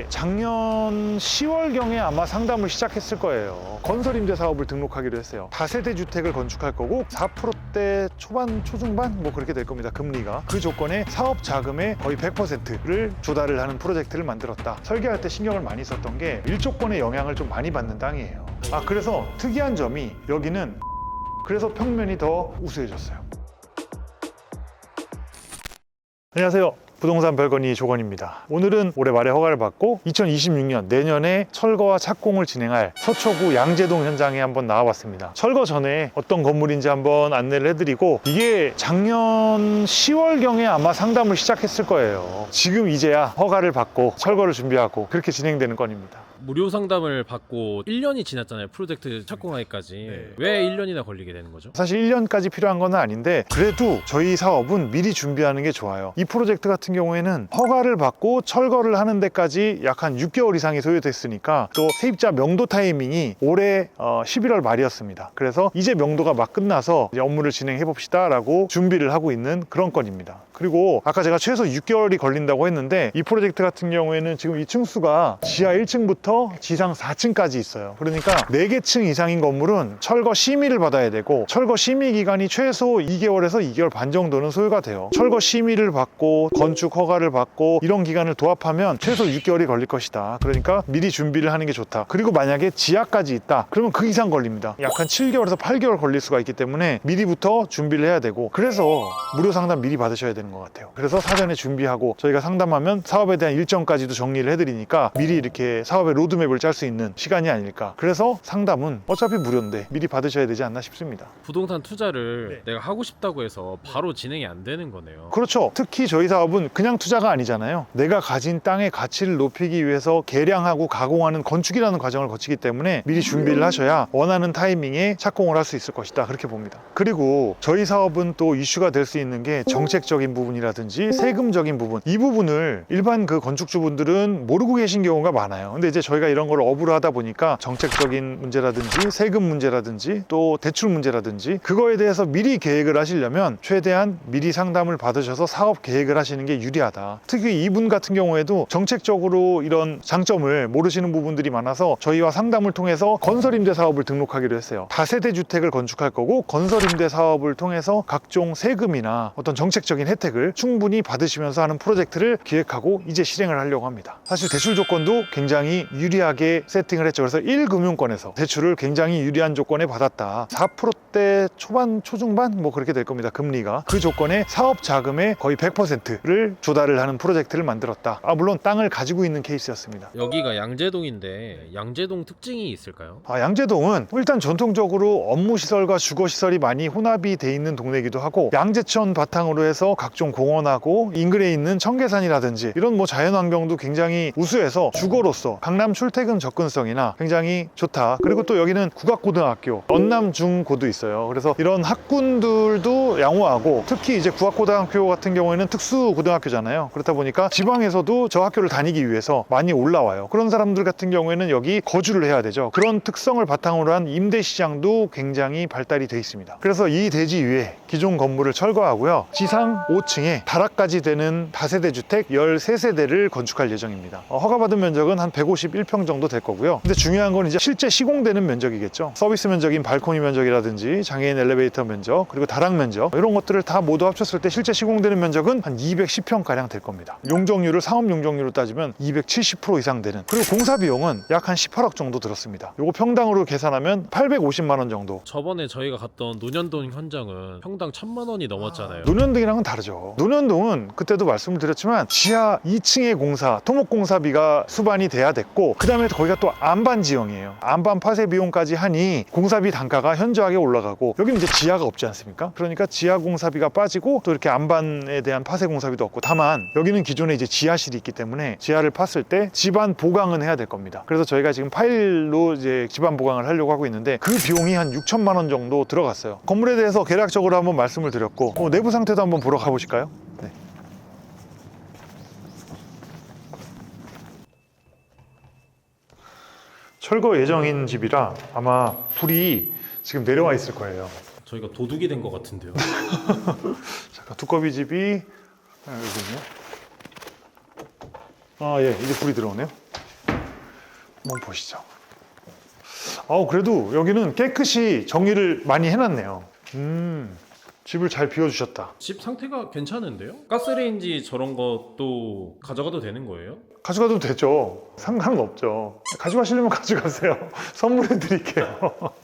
이게 작년 10월경에 아마 상담을 시작했을 거예요. 건설임대 사업을 등록하기로 했어요. 다세대 주택을 건축할 거고 4%대 초반, 초중반 뭐 그렇게 될 겁니다. 금리가. 그 조건에 사업 자금의 거의 100%를 조달을 하는 프로젝트를 만들었다. 설계할 때 신경을 많이 썼던 게 일조권의 영향을 좀 많이 받는 땅이에요. 그래서 특이한 점이 여기는 그래서 평면이 더 우수해졌어요. 안녕하세요. 부동산 별건이 조건입니다. 오늘은 올해 말에 허가를 받고 2026년 내년에 철거와 착공을 진행할 서초구 양재동 현장에 한번 나와봤습니다. 철거 전에 어떤 건물인지 한번 안내를 해드리고, 이게 작년 10월경에 아마 상담을 시작했을 거예요. 지금 이제야 허가를 받고 철거를 준비하고 그렇게 진행되는 건입니다. 무료 상담을 받고 1년이 지났잖아요. 프로젝트 착공하기까지. 왜 1년이나 걸리게 되는 거죠? 사실 1년까지 필요한 건 아닌데, 그래도 저희 사업은 미리 준비하는 게 좋아요. 이 프로젝트 같은 경우에는 허가를 받고 철거를 하는 데까지 약 한 6개월 이상이 소요됐으니까, 또 세입자 명도 타이밍이 올해 11월 말이었습니다. 그래서 이제 명도가 막 끝나서 이제 업무를 진행해 봅시다 라고 준비를 하고 있는 그런 건입니다. 그리고 아까 제가 최소 6개월이 걸린다고 했는데, 이 프로젝트 같은 경우에는 지금 이 층수가 지하 1층부터 지상 4층까지 있어요. 그러니까 4개 층 이상인 건물은 철거 심의를 받아야 되고, 철거 심의 기간이 최소 2개월에서 2개월 반 정도는 소요가 돼요. 철거 심의를 받고 건축 허가를 받고 이런 기간을 도합하면 최소 6개월이 걸릴 것이다. 그러니까 미리 준비를 하는 게 좋다. 그리고 만약에 지하까지 있다 그러면 그 이상 걸립니다. 약 한 7개월에서 8개월 걸릴 수가 있기 때문에 미리부터 준비를 해야 되고, 그래서 무료 상담 미리 받으셔야 되는 것 같아요. 그래서 사전에 준비하고 저희가 상담하면 사업에 대한 일정까지도 정리를 해드리니까 미리 이렇게 사업의 로드맵을 짤 수 있는 시간이 아닐까. 그래서 상담은 어차피 무료인데 미리 받으셔야 되지 않나 싶습니다. 부동산 투자를 내가 하고 싶다고 해서 바로 진행이 안 되는 거네요. 그렇죠. 특히 저희 사업은 그냥 투자가 아니잖아요. 내가 가진 땅의 가치를 높이기 위해서 개량하고 가공하는 건축이라는 과정을 거치기 때문에 미리 준비를 하셔야 원하는 타이밍에 착공을 할 수 있을 것이다, 그렇게 봅니다. 그리고 저희 사업은 또 이슈가 될 수 있는 게 정책적인 부분이라든지 세금적인 부분, 이 부분을 일반 그 건축주분들은 모르고 계신 경우가 많아요. 근데 이제 저희가 이런 걸 업으로 하다 보니까 정책적인 문제라든지 세금 문제라든지 또 대출 문제라든지 그거에 대해서 미리 계획을 하시려면 최대한 미리 상담을 받으셔서 사업 계획을 하시는 게 유리하다. 특히 이분 같은 경우에도 정책적으로 이런 장점을 모르시는 부분들이 많아서 저희와 상담을 통해서 건설임대 사업을 등록하기로 했어요. 다세대 주택을 건축할 거고, 건설임대 사업을 통해서 각종 세금이나 어떤 정책적인 혜택을 충분히 받으시면서 하는 프로젝트를 기획하고 이제 실행을 하려고 합니다. 사실 대출 조건도 굉장히 유리하게 세팅을 했죠. 그래서 1금융권에서 대출을 굉장히 유리한 조건에 받았다. 4%대 초반, 초중반 뭐 그렇게 될 겁니다. 금리가. 그 조건에 사업 자금의 거의 100%를 조달을 하는 프로젝트를 만들었다. 물론 땅을 가지고 있는 케이스였습니다. 여기가 양재동인데 양재동 특징이 있을까요? 양재동은 일단 전통적으로 업무시설과 주거시설이 많이 혼합이 돼 있는 동네이기도 하고, 양재천 바탕으로 해서 각종 공원하고 인근에 있는 청계산이라든지 이런 뭐 자연환경도 굉장히 우수해서 주거로서 강남 출퇴근 접근성이나 굉장히 좋다. 그리고 또 여기는 국악고등학교, 언남중고도 있어요. 그래서 이런 학군들도 양호하고, 특히 이제 국악고등학교 같은 경우에는 특수고등학교잖아요. 그렇다 보니까 지방에서도 저 학교를 다니기 위해서 많이 올라와요. 그런 사람들 같은 경우에는 여기 거주를 해야 되죠. 그런 특성을 바탕으로 한 임대시장도 굉장히 발달이 돼 있습니다. 그래서 이 대지 위에 기존 건물을 철거하고요, 지상 5층에 다락까지 되는 다세대 주택 13세대를 건축할 예정입니다. 허가받은 면적은 한 151평 정도 될 거고요. 근데 중요한 건 이제 실제 시공되는 면적이겠죠. 서비스 면적인 발코니 면적이라든지 장애인 엘리베이터 면적, 그리고 다락 면적, 이런 것들을 다 모두 합쳤을 때 실제 시공되는 면적은 한 210평 가량 될 겁니다. 용적률을 상업 용적률로 따지면 270% 이상 되는. 그리고 공사 비용은 약 한 18억 정도 들었습니다. 요거 평당으로 계산하면 850만 원 정도. 저번에 저희가 갔던 논현동 현장은 평당 1,000만 원이 넘었잖아요. 논현동이랑은 다르죠. 논현동은 그때도 말씀을 드렸지만 지하 2층의 공사, 토목공사비가 수반이 돼야 됐고, 그 다음에 거기가 또 안반 지형이에요. 안반 파쇄 비용까지 하니 공사비 단가가 현저하게 올라가고, 여기는 이제 지하가 없지 않습니까? 그러니까 지하 공사비가 빠지고 또 이렇게 안반에 대한 파쇄 공사비도 없고, 다만 여기는 기존에 이제 지하실이 있기 때문에 지하를 팠을 때 집안 보강은 해야 될 겁니다. 그래서 저희가 지금 파일로 이제 집안 보강을 하려고 하고 있는데, 그 비용이 한 6천만 원 정도 들어갔어요. 건물에 대해서 개략적으로 한번 말씀을 드렸고, 내부 상태도 한번 보러 가보실까요? 네. 철거 예정인 집이라 아마 불이 지금 내려와 있을 거예요. 저희가 도둑이 된 것 같은데요. 잠깐, 두꺼비 집이 여기군요. 예, 이제 불이 들어오네요. 한번 보시죠. 그래도 여기는 깨끗이 정리를 많이 해놨네요. 집을 잘 비워주셨다. 집 상태가 괜찮은데요? 가스레인지 저런 것도 가져가도 되는 거예요? 가져가도 되죠. 상관은 없죠. 가져가시려면 가져가세요. 선물해 드릴게요.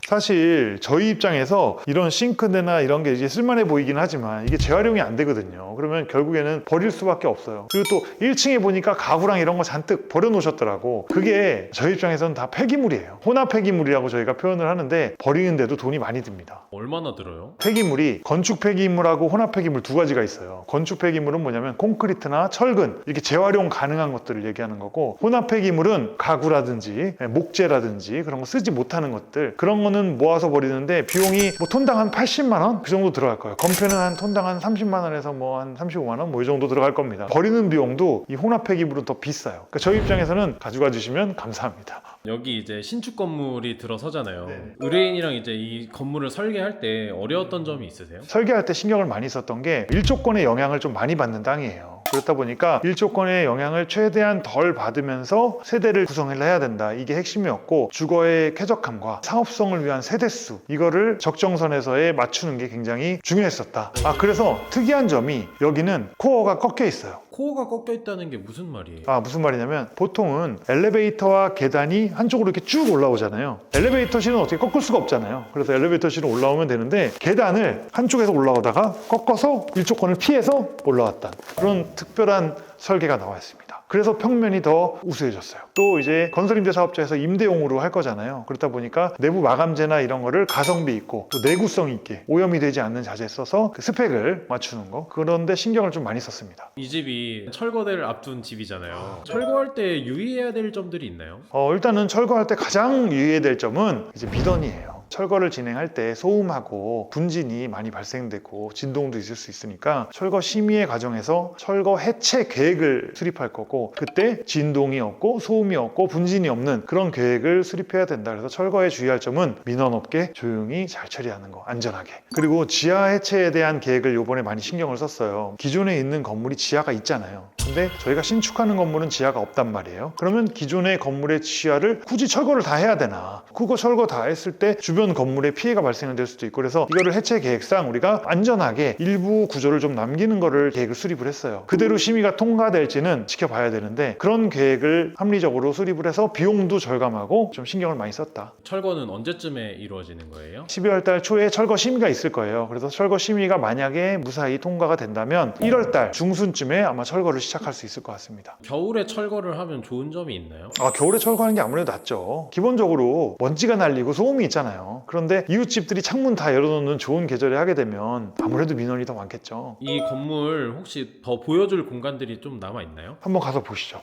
사실 저희 입장에서 이런 싱크대나 이런 게 이제 쓸만해 보이긴 하지만 이게 재활용이 안 되거든요. 그러면 결국에는 버릴 수밖에 없어요. 그리고 또 1층에 보니까 가구랑 이런 거 잔뜩 버려놓으셨더라고. 그게 저희 입장에서는 다 폐기물이에요. 혼합 폐기물이라고 저희가 표현을 하는데 버리는데도 돈이 많이 듭니다. 얼마나 들어요? 폐기물이 건축 폐기물하고 혼합 폐기물 두 가지가 있어요. 건축 폐기물은 뭐냐면 콘크리트나 철근 이렇게 재활용 가능한 것들을 얘기하는 거고, 혼합 폐기물은 가구라든지 목재라든지 그런 거 쓰지 못하는 것들, 그런 거는 모아서 버리는데 비용이 뭐 톤당 한 80만 원? 그 정도 들어갈 거예요. 건폐는 한 톤당 한 30만 원에서 뭐 한 35만 원? 뭐 이 정도 들어갈 겁니다. 버리는 비용도 이 혼합 폐기물은 더 비싸요. 그러니까 저희 입장에서는 가져가 주시면 감사합니다. 여기 이제 신축 건물이 들어서잖아요. 네. 의뢰인이랑 이제 이 건물을 설계할 때 어려웠던 점이 있으세요? 설계할 때 신경을 많이 썼던 게 일조권의 영향을 좀 많이 받는 땅이에요. 그렇다 보니까 일조권의 영향을 최대한 덜 받으면서 세대를 구성을 해야 된다. 이게 핵심이었고, 주거의 쾌적함과 사업성을 위한 세대수, 이거를 적정선에서에 맞추는 게 굉장히 중요했었다. 그래서 특이한 점이 여기는 코어가 꺾여 있어요. 코어가 꺾여 있다는 게 무슨 말이에요? 무슨 말이냐면 보통은 엘리베이터와 계단이 한쪽으로 이렇게 쭉 올라오잖아요. 엘리베이터실은 어떻게 꺾을 수가 없잖아요. 그래서 엘리베이터실은 올라오면 되는데 계단을 한쪽에서 올라오다가 꺾어서 일조권을 피해서 올라왔다. 그런 특별한 설계가 나와 있습니다. 그래서 평면이 더 우수해졌어요. 또 이제 건설임대 사업자에서 임대용으로 할 거잖아요. 그렇다 보니까 내부 마감재나 이런 거를 가성비 있고 또 내구성 있게 오염이 되지 않는 자재 써서 그 스펙을 맞추는 거, 그런데 신경을 좀 많이 썼습니다. 이 집이 철거대를 앞둔 집이잖아요. 철거할 때 유의해야 될 점들이 있나요? 일단은 철거할 때 가장 유의해야 될 점은 이제 미던이에요. 철거를 진행할 때 소음하고 분진이 많이 발생되고 진동도 있을 수 있으니까 철거 심의의 과정에서 철거 해체 계획을 수립할 거고, 그때 진동이 없고 소음이 없고 분진이 없는 그런 계획을 수립해야 된다. 그래서 철거에 주의할 점은 민원업계 조용히 잘 처리하는 거, 안전하게. 그리고 지하 해체에 대한 계획을 이번에 많이 신경을 썼어요. 기존에 있는 건물이 지하가 있잖아요. 근데 저희가 신축하는 건물은 지하가 없단 말이에요. 그러면 기존의 건물의 지하를 굳이 철거를 다 해야 되나? 그거 철거 다 했을 때 주변 건물에 피해가 발생될 수도 있고, 그래서 이거를 해체 계획상 우리가 안전하게 일부 구조를 좀 남기는 거를 계획을 수립을 했어요. 그대로 심의가 통과될지는 지켜봐야 되는데 그런 계획을 합리적으로 수립을 해서 비용도 절감하고 좀 신경을 많이 썼다. 철거는 언제쯤에 이루어지는 거예요? 12월 달 초에 철거 심의가 있을 거예요. 그래서 철거 심의가 만약에 무사히 통과가 된다면 1월 달 중순쯤에 아마 철거를 시작할 수 있을 것 같습니다. 겨울에 철거를 하면 좋은 점이 있나요? 겨울에 철거하는 게 아무래도 낫죠. 기본적으로 먼지가 날리고 소음이 있잖아요. 그런데 이웃집들이 창문 다 열어놓는 좋은 계절에 하게 되면 아무래도 민원이 더 많겠죠. 이 건물 혹시 더 보여줄 공간들이 좀 남아 있나요? 한번 가서 보시죠.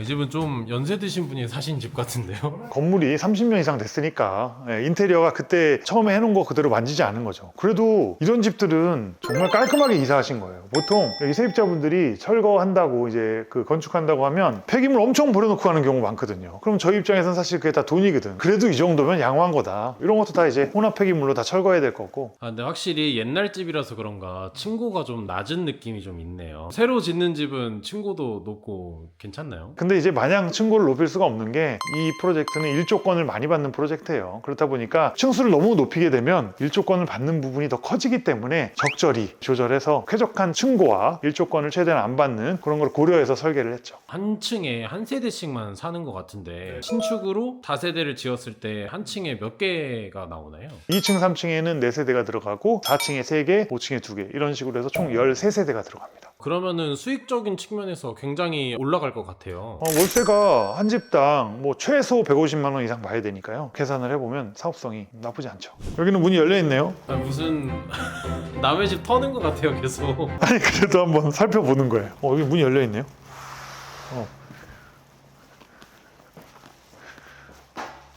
이 집은 좀 연세 드신 분이 사신 집 같은데요? 건물이 30년 이상 됐으니까 인테리어가 그때 처음에 해놓은 거 그대로 만지지 않은 거죠. 그래도 이런 집들은 정말 깔끔하게 이사하신 거예요. 보통 여기 세입자분들이 철거한다고 이제 그 건축한다고 하면 폐기물 엄청 버려놓고 하는 경우 많거든요. 그럼 저희 입장에서는 사실 그게 다 돈이거든. 그래도 이 정도면 양호한 거다. 이런 것도 다 이제 혼합 폐기물로 다 철거해야 될 거고. 근데 확실히 옛날 집이라서 그런가 층고가 좀 낮은 느낌이 좀 있네요. 새로 짓는 집은 층고도 높고 괜찮나요? 근데 이제 마냥 층고를 높일 수가 없는 게 이 프로젝트는 일조권을 많이 받는 프로젝트예요. 그렇다 보니까 층수를 너무 높이게 되면 일조권을 받는 부분이 더 커지기 때문에 적절히 조절해서 쾌적한 층고와 일조권을 최대한 안 받는 그런 걸 고려해서 설계를 했죠. 한 층에 한 세대씩만 사는 것 같은데 신축으로 다세대를 지었을 때 한 층에 몇 개가 나오나요? 2층, 3층에는 4세대가 들어가고 4층에 3개, 5층에 2개 이런 식으로 해서 총 13세대가 들어갑니다. 그러면은 수익적인 측면에서 굉장히 올라갈 것 같아요. 월세가 한 집당 뭐 최소 150만 원 이상 봐야 되니까요. 계산을 해보면 사업성이 나쁘지 않죠. 여기는 문이 열려 있네요. 무슨 남의 집 터는 것 같아요, 계속. 아니 그래도 한번 살펴보는 거예요. 여기 문이 열려 있네요.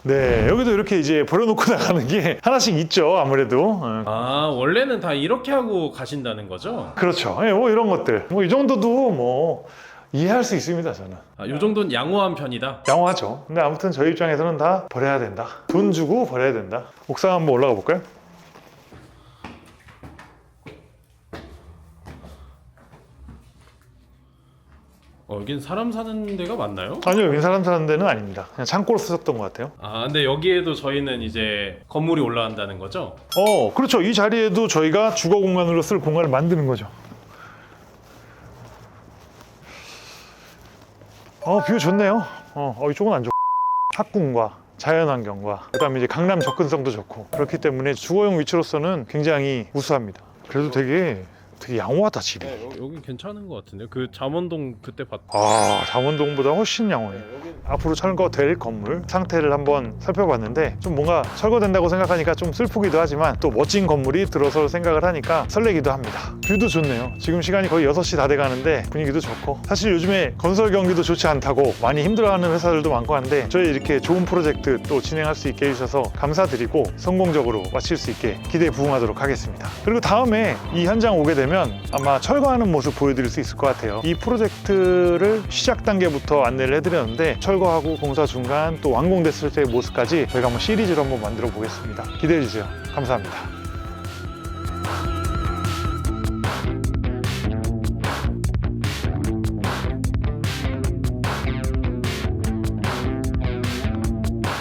네, 여기도 이렇게 이제 버려놓고 나가는 게 하나씩 있죠, 아무래도. 원래는 다 이렇게 하고 가신다는 거죠? 그렇죠. 뭐 이런 것들. 뭐 이 정도도 뭐 이해할 수 있습니다, 저는. 요 정도는 양호한 편이다? 양호하죠. 근데 아무튼 저희 입장에서는 다 버려야 된다. 돈 주고 버려야 된다. 옥상 한번 올라가 볼까요? 여긴 사람 사는 데가 맞나요? 아니요, 여기 사람 사는 데는 아닙니다. 그냥 창고로 쓰셨던 것 같아요. 아, 근데 여기에도 저희는 이제 건물이 올라간다는 거죠? 그렇죠. 이 자리에도 저희가 주거 공간으로 쓸 공간을 만드는 거죠. 뷰 좋네요. 이쪽은 안 좋고. 학군과 자연환경과 그다음에 이제 강남 접근성도 좋고 그렇기 때문에 주거용 위치로서는 굉장히 우수합니다. 그래도 되게 양호하다 집이. 여긴 괜찮은 것 같은데요? 그 잠원동 그때 잠원동보다 훨씬 양호해요. 앞으로 철거될 건물 상태를 한번 살펴봤는데 좀 뭔가 철거된다고 생각하니까 좀 슬프기도 하지만 또 멋진 건물이 들어설 생각을 하니까 설레기도 합니다. 뷰도 좋네요. 지금 시간이 거의 6시 다 돼가는데 분위기도 좋고 사실 요즘에 건설 경기도 좋지 않다고 많이 힘들어하는 회사들도 많고 한데 저희 이렇게 좋은 프로젝트 또 진행할 수 있게 해주셔서 감사드리고 성공적으로 마칠 수 있게 기대에 부응하도록 하겠습니다. 그리고 다음에 이 현장 오게 되면 아마 철거하는 모습 보여드릴 수 있을 것 같아요. 이 프로젝트를 시작 단계부터 안내를 해드렸는데 철거하고 공사 중간 또 완공됐을 때의 모습까지 저희가 한번 시리즈로 한번 만들어 보겠습니다. 기대해 주세요. 감사합니다.